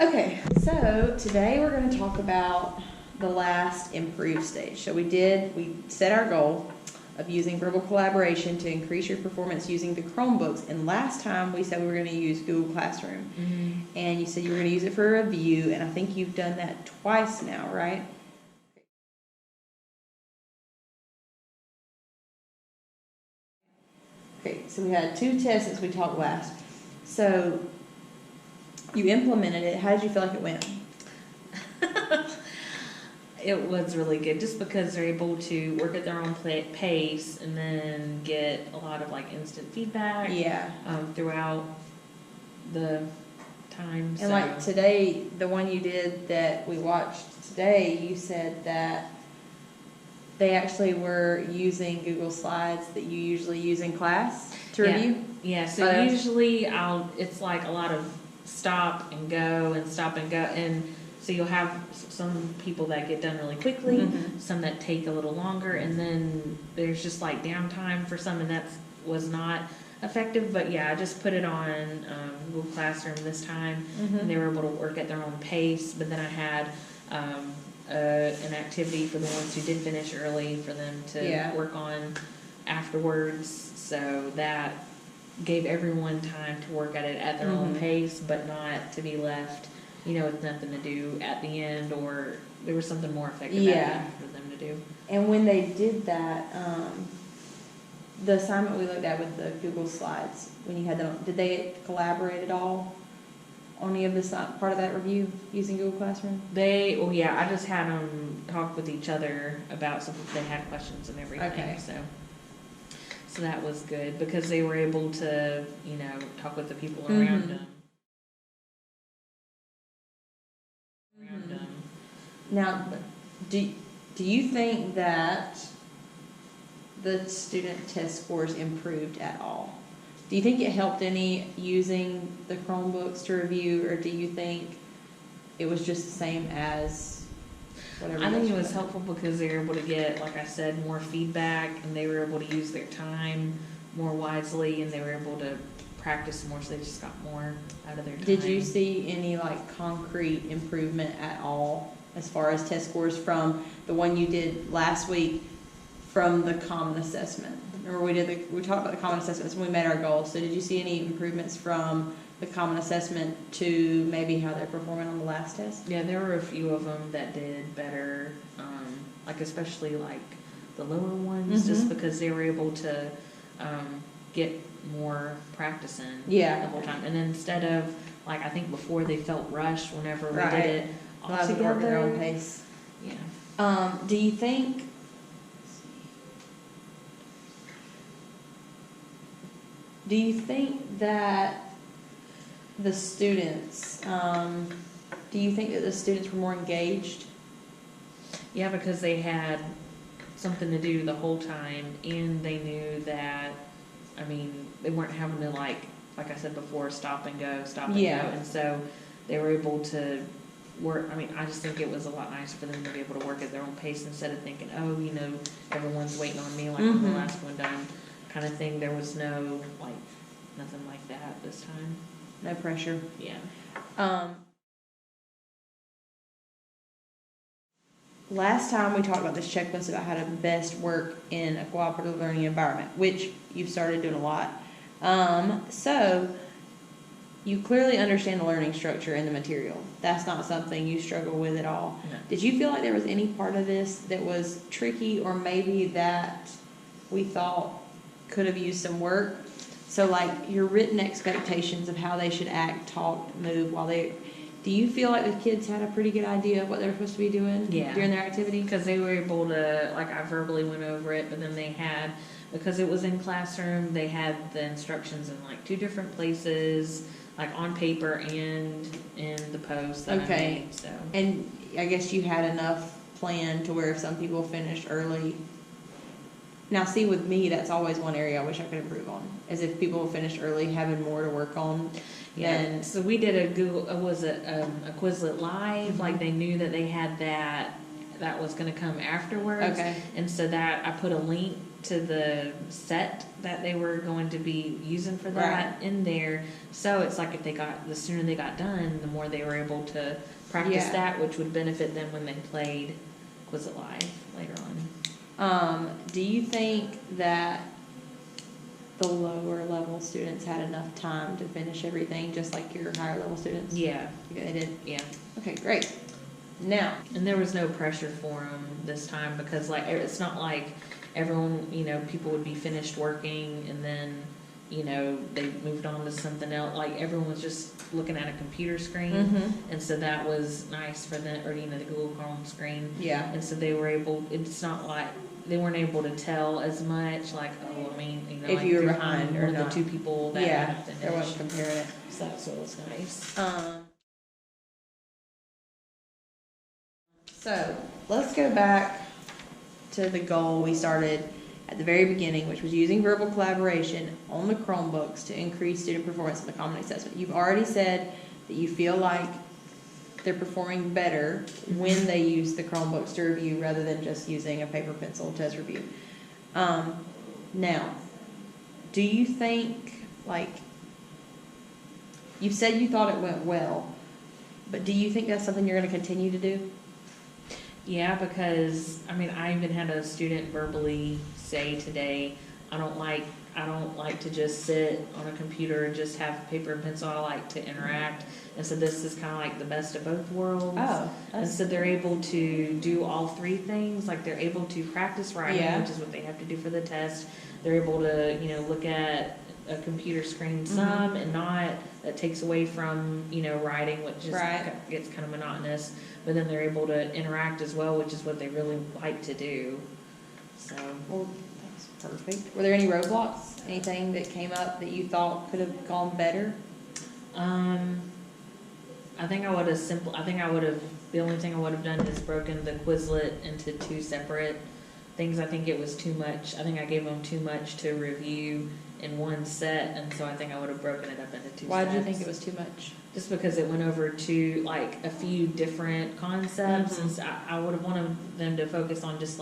Okay, so today we're going to talk about the last improved stage. So we set our goal of using verbal collaboration to increase your performance using the Chromebooks. And last time we said we were going to use Google Classroom. Mm-hmm. And you said you were going to use it for a review, and I think you've done that twice now, right? Okay, so we had 2 tests since we talked last. So you implemented it. How did you feel like it went? It was really good just because they're able to work at their own pace and then get a lot of instant feedback throughout the time. And like today, the one you did that we watched today, you said that they actually were using Google Slides that you usually use in class to review? Yeah, so usually it's like a lot of stop and go and stop and go, and so you'll have some people that get done really quickly, some that take a little longer, and then there's just downtime for some, and that was not effective. But yeah, I just put it on Google Classroom this time, and they were able to work at their own pace. But then I had an activity for the ones who did finish early for them to work on afterwards, so that gave everyone time to work at it at their own pace, but not to be left with nothing to do at the end, or there was something more effective at the end for them to do. And when they did that, the assignment we looked at with the Google Slides, when you had them, did they collaborate at all on any of this part of that review using Google Classroom? I just had them talk with each other about something. They had questions and everything. Okay. So that was good because they were able to, talk with the people around them. Now, do you think that the student test scores improved at all? Do you think it helped any using the Chromebooks to review, or do you think it was just the same as whatever? I think it was helpful because they were able to get, like I said, more feedback, and they were able to use their time more wisely, and they were able to practice more, so they just got more out of their time. Did you see any concrete improvement at all as far as test scores from the one you did last week from the common assessment? Remember we talked about the common assessments when we made our goals. So did you see any improvements from the common assessment to maybe how they're performing on the last test? Yeah, there were a few of them that did better, especially the lower ones, just because they were able to get more practice in the whole time. And instead of I think before they felt rushed whenever we did it all together. Work at their own pace. Yeah. Do you think? Do you think that the students? Do you think that the students were more engaged? Yeah, because they had something to do the whole time, and they knew that. I mean, they weren't having to like I said before, stop and go, and so they were able to work. I mean, I just think it was a lot nicer for them to be able to work at their own pace instead of thinking, everyone's waiting on me when the last one done, kind of thing. There was no nothing like that this time. No pressure. Yeah. Last time we talked about this checklist about how to best work in a cooperative learning environment, which you've started doing a lot. So you clearly understand the learning structure and the material. That's not something you struggle with at all. No. Did you feel like there was any part of this that was tricky, or maybe that we thought could have used some work? So your written expectations of how they should act, talk, move do you feel like the kids had a pretty good idea of what they were supposed to be doing during their activity? Because they were able to, I verbally went over it, but then they had, because it was in classroom, they had the instructions in 2 different places, on paper and in the post that I made, so. And I guess you had enough planned to where if some people finished early. Now, see, with me, that's always one area I wish I could improve on, is if people finished early, having more to work on. Yeah, so we did a Quizlet Live, they knew that they had that was going to come afterwards. Okay. And so that I put a link to the set that they were going to be using for that in there. So it's like if the sooner they got done, the more they were able to practice that, which would benefit them when they played Quizlet Live later on. Do you think that the lower level students had enough time to finish everything, just like your higher level students? Yeah. They did? Yeah. Okay, great. Now. And there was no pressure for them this time because, like, it's not like everyone, people would be finished working and then, they moved on to something else. Like, everyone was just looking at a computer screen. Mm-hmm. And so that was nice for them, or, the Google Chrome screen. Yeah. And so they were able, it's not like, they weren't able to tell as much, like, if like you were behind or one not. of the two people that had finished. There wasn't comparing it. So that's what was nice. So let's go back to the goal we started at the very beginning, which was using verbal collaboration on the Chromebooks to increase student performance in the Common Assessment. You've already said that you feel like they're performing better when they use the Chromebooks to review rather than just using a paper pencil test review. Now, do you think, you said you thought it went well, but do you think that's something you're going to continue to do? Yeah, because I even had a student verbally say today, I don't like to just sit on a computer and just have paper and pencil. I like to interact. And so this is kind of like the best of both worlds. Oh, and so they're able to do all three things. Like, they're able to practice writing, which is what they have to do for the test. They're able to, look at a computer screen some and not. That takes away from, writing, which just gets kind of monotonous. But then they're able to interact as well, which is what they really like to do. So. Well, that's perfect. Were there any roadblocks? Anything that came up that you thought could have gone better? I think I would have, the only thing I would have done is broken the Quizlet into two separate things. I think it was too much. I think I gave them too much to review in one set, and so I think I would have broken it up into two Why sets. did you think it was too much? Just because it went over to, a few different concepts, and so I would have wanted them to focus on just,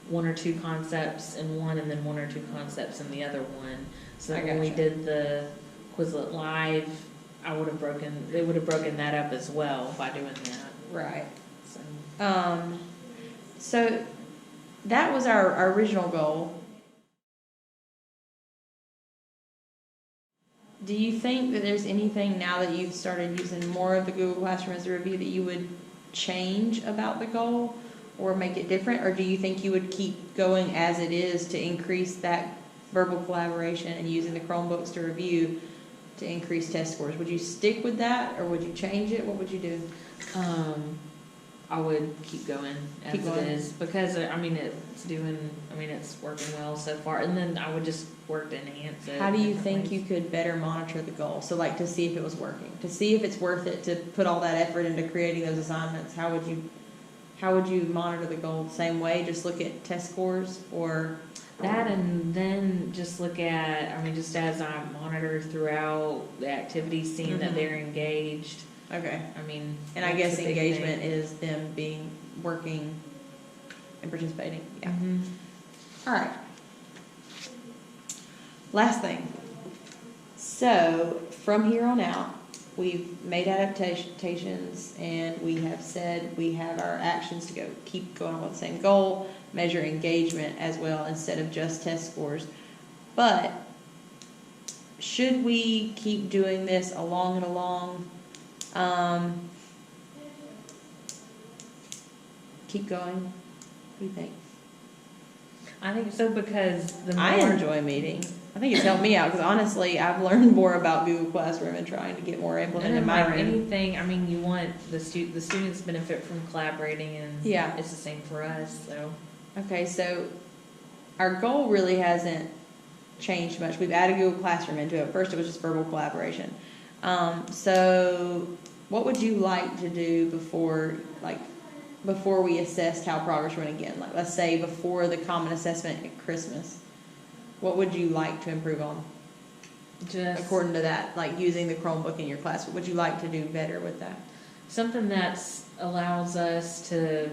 one or two concepts in one, and then one or two concepts in the other one. So that when we did the Quizlet Live, they would have broken that up as well by doing that. Right. So, so that was our original goal. Do you think that there's anything now that you've started using more of the Google Classroom as a review that you would change about the goal or make it different? Or do you think you would keep going as it is to increase that verbal collaboration and using the Chromebooks to review to increase test scores? Would you stick with that or would you change it? What would you do? I would keep going as it is because it's working well so far, and then I would just work to enhance it. How do you think you could better monitor the goal? So to see if it was working, to see if it's worth it to put all that effort into creating those assignments. How would you monitor the goal? The same way, just look at test scores or that, and then just look at, just as I monitor throughout the activities, seeing that they're engaged. Okay. And I that's guess the big engagement thing. is them working and participating. Yeah. All right. Last thing. So from here on out, we've made adaptations and we have said we have our actions to keep going on with the same goal, measure engagement as well instead of just test scores. But should we keep doing this along and along? Keep going. What do you think? I think so because I enjoy meeting. I think it's helped me out because honestly, I've learned more about Google Classroom and trying to get more implemented in my room. Anything, you want the students benefit from collaborating, and it's the same for us. So okay, so our goal really hasn't changed much. We've added Google Classroom into it. First, it was just verbal collaboration. So what would you like to do before we assessed how progress went again? Let's say before the Common Assessment at Christmas. What would you like to improve on? Just according to that, using the Chromebook in your class, what would you like to do better with that? Something that allows us to,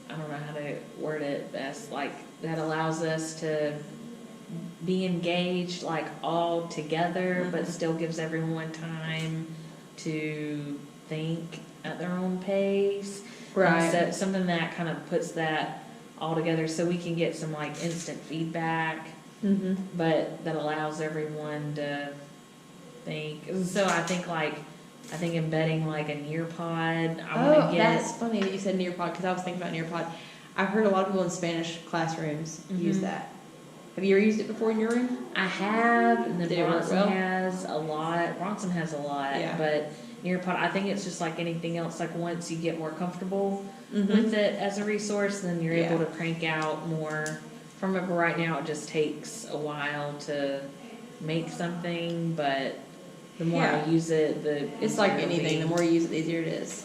I don't know how to word it best, that allows us to be engaged like all together, but still gives everyone time to think at their own pace. Right. And so something that kind of puts that all together so we can get some like instant feedback, but that allows everyone to think. So I think embedding like a Nearpod. I want to get. That's funny that you said Nearpod because I was thinking about Nearpod. I've heard a lot of people in Spanish classrooms use that. Have you ever used it before in your room? I have, and then Did it work Bronson well? has a lot. Bronson has a lot, Yeah. but Nearpod, I think it's just like anything else. Like once you get more comfortable Mm-hmm. with it as a resource, then you're Yeah. able to crank out more from it. But right now, it just takes a while to make something. But the more I use it, the It's like easier it'll anything. be. The more you use it, the easier it is.